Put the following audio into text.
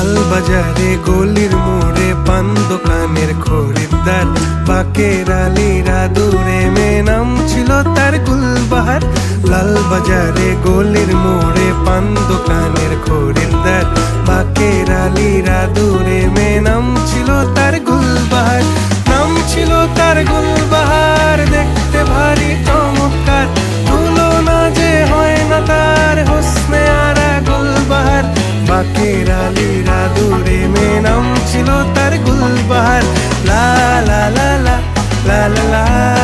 লাল বাজারে গলির মোড়ে পান দোকানের খরিদ্দার, বাকের আলীরা দূরে মে নাম ছিল তার গুলবাহার। লাল বাজারে গলির মোড়ে পান দোকানের খরিদ্দার, বাকের আলীরা দূরে মে নাম ছিল তার গুলবাহার। নাম ছিল তার গুলবাহার, দেখতে ভারী চমৎকার, তুলনা যে হয় না তার হোসনে আরা গুলবাহার। বাকের আলীরা দূরে মে নাম ছিল তার গুলবাহার। লা লা লা লা লা লা লা।